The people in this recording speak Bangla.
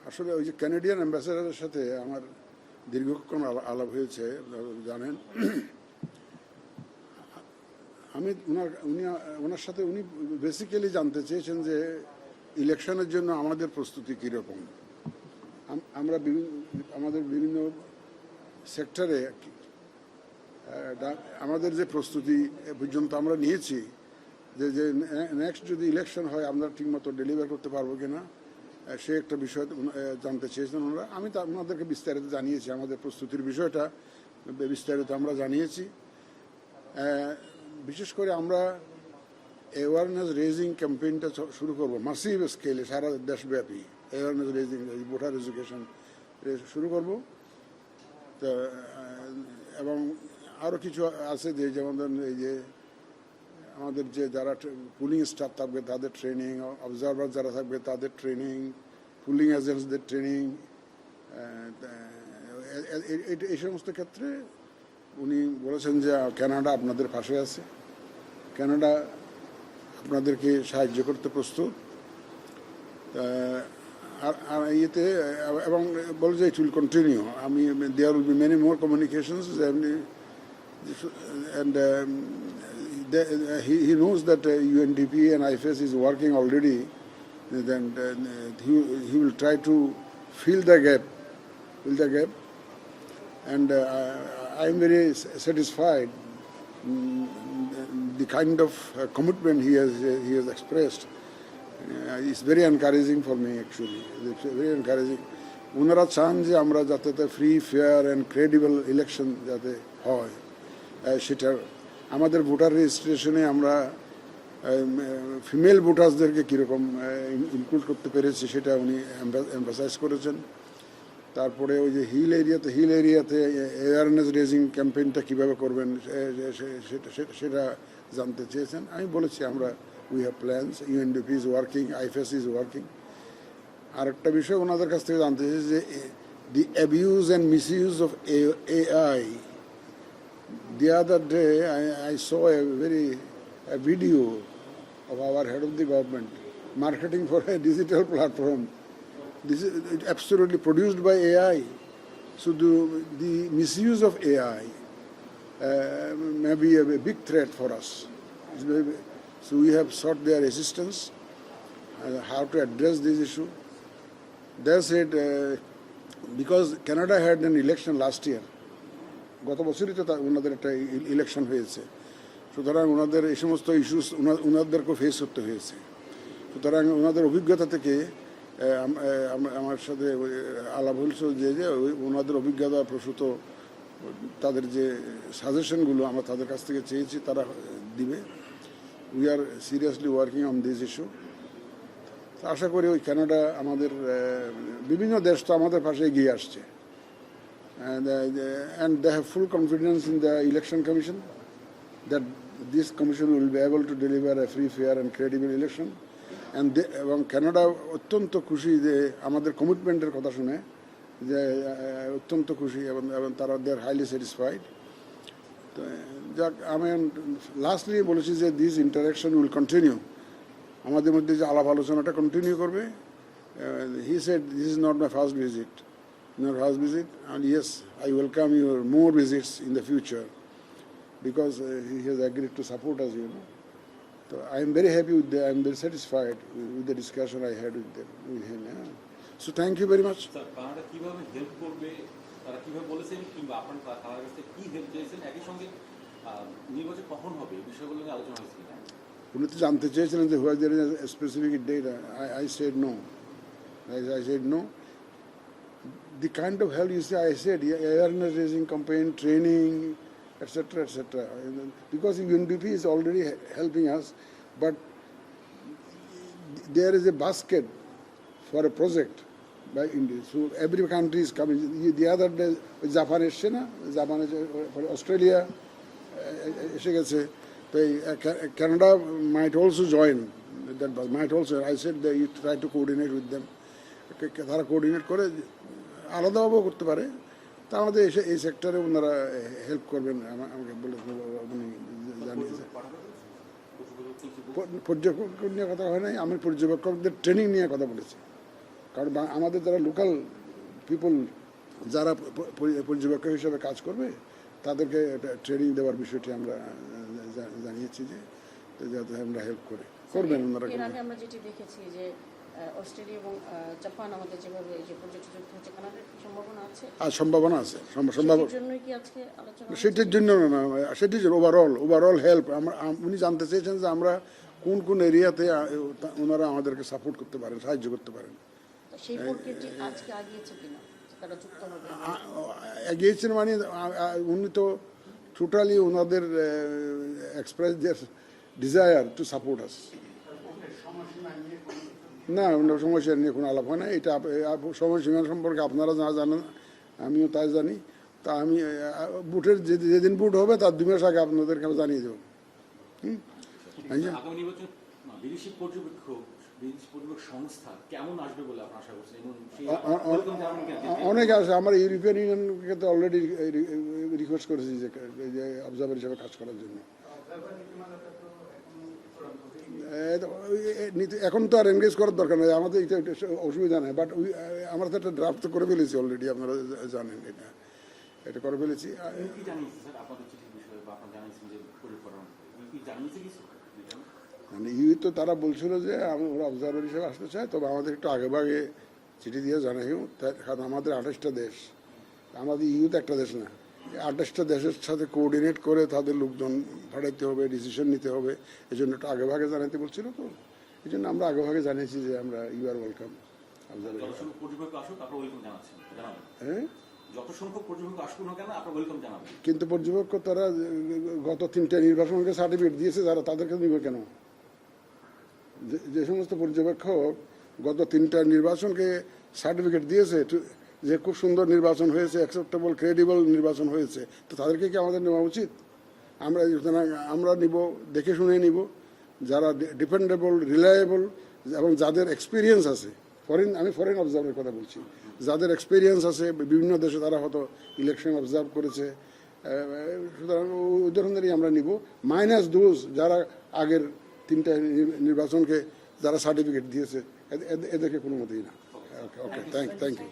আসলে ওই যে ক্যানাডিয়ান অ্যাম্বাসেডারের সাথে আমার দীর্ঘক্ষণ আলাপ হয়েছে, জানেন। আমি ওনার সাথে উনি বেসিক্যালি জানতে চেয়েছেন যে ইলেকশনের জন্য আমাদের প্রস্তুতি কীরকম। আমরা আমাদের বিভিন্ন সেক্টরে আমাদের যে প্রস্তুতি পর্যন্ত আমরা নিয়েছি, যে নেক্সট যদি ইলেকশন হয় আমরা ঠিকমতো ডেলিভার করতে পারবো কিনা, সে একটা বিষয় জানতে চেয়েছেন ওনারা। আমি ওনাদেরকে বিস্তারিত জানিয়েছি, আমাদের প্রস্তুতির বিষয়টা বিস্তারিত আমরা জানিয়েছি। বিশেষ করে আমরা অ্যাওয়ারনেস রেজিং ক্যাম্পেইনটা শুরু করবো মাসিভ স্কেলে, সারা দেশব্যাপী অ্যাওয়ারনেস রেজিং, ভোটার এডুকেশন শুরু করব। তা এবং আরও কিছু আছে যে যেমন এই যে আমাদের যে যারা পুলিং স্টাফ থাকবে তাদের ট্রেনিং, অবজারভার যারা থাকবে তাদের ট্রেনিং, পুলিং এজেন্টসদের ট্রেনিং, এই সমস্ত ক্ষেত্রে উনি বলেছেন যে কানাডা আপনাদের পাশে আছে, কানাডা আপনাদেরকে সাহায্য করতে প্রস্তুত। আর ইয়েতে এবং বলে যে it will continue. There will be many more communications and he knows that UNDP and IFS is working already. Then he will try to fill the gap, and I am very satisfied the kind of commitment he has expressed. It's very encouraging for me actually. It's very encouraging. ওনারা চান যে আমরা যাতে free, fair and credible election যাতে হয়, সেটা আমাদের ভোটার রেজিস্ট্রেশনে আমরা ফিমেল ভোটার্সদেরকে কীরকম ইনক্লুড করতে পেরেছি সেটা উনি এমফাসাইজ করেছেন। তারপরে ওই যে হিল এরিয়াতে অ্যাওয়ারনেস রেজিং ক্যাম্পেইনটা কীভাবে করবেন সেটা জানতে চেয়েছেন। আমি বলেছি আমরা we have plans, UNDP is working, IFS is working. আরেকটা বিষয় ওনাদের কাছ থেকে জানতে চেয়েছি যে the abuse and misuse of AI. The other day I saw a video of our head of the government marketing for a digital platform. This is absolutely produced by AI. So the misuse of AI may be a big threat for us. So we have sought their assistance how to address this issue. They said because Canada had an election last year, গত বছরই তো ওনাদের একটা ইলেকশন হয়েছে, সুতরাং ওনাদের এই সমস্ত ইস্যুস ওনাদেরকেও ফেস করতে হয়েছে। সুতরাং ওনাদের অভিজ্ঞতা থেকে আমার সাথে আলাপ হয়েছে যে ওনাদের অভিজ্ঞতা প্রসূত তাদের যে সাজেশনগুলো আমরা তাদের কাছ থেকে চেয়েছি তারা দিবে। We are seriously working on this issue. আশা করি ওই কানাডা আমাদের বিভিন্ন দেশ তো আমাদের পাশে এগিয়ে আসছে, and they have full confidence in the election commission that this commission will be able to deliver a free, fair and credible election. And এবং কানাডা অত্যন্ত খুশি যে আমাদের কমিটমেন্টের কথা শুনে, যে অত্যন্ত খুশি এবং তারা দে আর হাইলি স্যাটিসফাইড। তো যাক, আমি লাস্টলি বলেছি যে দিস ইন্টারাকশন উইল কন্টিনিউ, আমাদের মধ্যে যে আলাপ আলোচনাটা কন্টিনিউ করবে। He said this is not my first visit, and yes, I welcome your more visits in the future because he has agreed to support us, So I am very happy with I am very satisfied with the discussion I had with him. Yeah. So thank you very much. Sir, Canada কিভাবে হেল্প করবে, তারা কিভাবে বলেছেন কিংবা আপনারা তাদের কাছে কি হেল্প চেয়েছেন, একই সঙ্গে নির্বাচন কখন হবে এই বিষয়গুলো নিয়ে আলোচনা হয়েছিল? উনি তো জানতে চেয়েছিলেন যে whether there is a specific date. I said no. I said no. The kind of help you say, I said, awareness raising campaign, training, etc., etc. Because UNDP is already helping us, but there is a basket for a project by India. So every country is coming. The other day, Japan এসছে না, জাপান অস্ট্রেলিয়া এসে গেছে, তো Canada might also join. That might also. I said that you try to coordinate with them. তারা কোঅর্ডিনেট করে আলাদাভাবেও করতে পারে, তা আমাদের এই সেক্টরে ওনারা হেল্প করবেন আমাকে বলে উনি জানিয়েছে। পর্যবেক্ষক নিয়ে কথা হয় নাই, আমি পর্যবেক্ষকদের ট্রেনিং নিয়ে কথা বলেছি, কারণ আমাদের যারা লোকাল পিপল যারা পর্যবেক্ষক হিসেবে কাজ করবে তাদেরকে ট্রেনিং দেওয়ার বিষয়টি আমরা জানিয়েছি যে যাতে আমরা হেল্প করবেন ওনারা। এর আগে আমরা যেটি দেখেছি যে অস্ট্রেলিয়া এবং জাপান আমাদের যেভাবে যে প্রজেক্ট যুক্ত হচ্ছে, কানাডার কি সম্ভাবনা আছে? আর সম্ভাবনা আছে, সেটির জন্যই কি আজকে আলোচনা? সেটির জন্য না, সেটির জন্য ওভারঅল হেল্প। উনি জানতে চেয়েছেন যে আমরা কোন কোন এরিয়াতে ওনারা আমাদেরকে সাপোর্ট করতে পারেন, সাহায্য করতে পারেন। তো সেই প্রক্রিয়াটি আজকে আগিয়েছে কিনা, তারা যুক্ত হবে? এগিয়েছেন মানে উনি তো টোটালি ওনাদের express their desire to support us. না, সমস্যা নিয়ে কোনো আলাপ হয় না। এটা সময়সীমা সম্পর্কে আপনারা যা জানেন আমিও তাই জানি। তা আমি বুটের যেদিন বুট হবে তার 2 মাস আগে আপনাদেরকে আমি জানিয়ে দেবো। আগামী নির্বাচন বিদেশি পর্যবেক্ষক সংস্থা কেমন আসবে বলে আপনারা আশা করছেন? অনেকে আসে। আমার ইউরোপিয়ান ইউনিয়নকে তো অলরেডি রিকোয়েস্ট করেছি যে অবজারভার হিসেবে কাজ করার জন্য। এখন তো আর এনগেজ করার দরকার নেই, আমাদের এটা অসুবিধা নেই। বাট আমরা তো একটা ড্রাফট তো করে ফেলেছি অলরেডি, আপনারা জানেন এটা করে ফেলেছি। মানে ইউ তো তারা বলছিল যে ওরা অবজারভার হিসেবে আসতে চায়, তবে আমাদের একটু আগে ভাগে চিঠি দিয়ে জানাইও। কারণ আমাদের 28টা দেশ, আমাদের ইউ তো একটা দেশ না, 28টা দেশের সাথে কোঅর্ডিনেট করে তাদের লোকজন পাঠাইতে হবে, ডিসিশন নিতে হবে। এই জন্য একটু আগে ভাগে জানাতে বলছিল, তো এই জন্য আমরা আগে ভাগে জানিয়েছি যে আমরা ইউ আর ওয়েলকাম। হ্যাঁ, কিন্তু পর্যবেক্ষক তারা গত 3টা নির্বাচনকে সার্টিফিকেট দিয়েছে, যারা তাদেরকে নিবে কেন? যে সমস্ত পর্যবেক্ষক গত 3টা নির্বাচনকে সার্টিফিকেট দিয়েছে যে খুব সুন্দর নির্বাচন হয়েছে, অ্যাকসেপ্টেবল ক্রেডিবল নির্বাচন হয়েছে, তো তাদেরকে কি আমাদের নেওয়া উচিত? আমরা নিব, দেখে শুনে নিব যারা ডিপেন্ডেবল, রিলায়েবল এবং যাদের এক্সপিরিয়েন্স আছে। আমি ফরেন অবজার্ভের কথা বলছি, যাদের এক্সপিরিয়েন্স আছে বিভিন্ন দেশে, তারা হয়তো ইলেকশন অবজার্ভ করেছে। সুতরাং ওই ধরনেরই আমরা নিব, মাইনাস দোজ যারা আগের 3টা নির্বাচনকে যারা সার্টিফিকেট দিয়েছে, এদেরকে কোনো মতেই না। ওকে, থ্যাংক ইউ।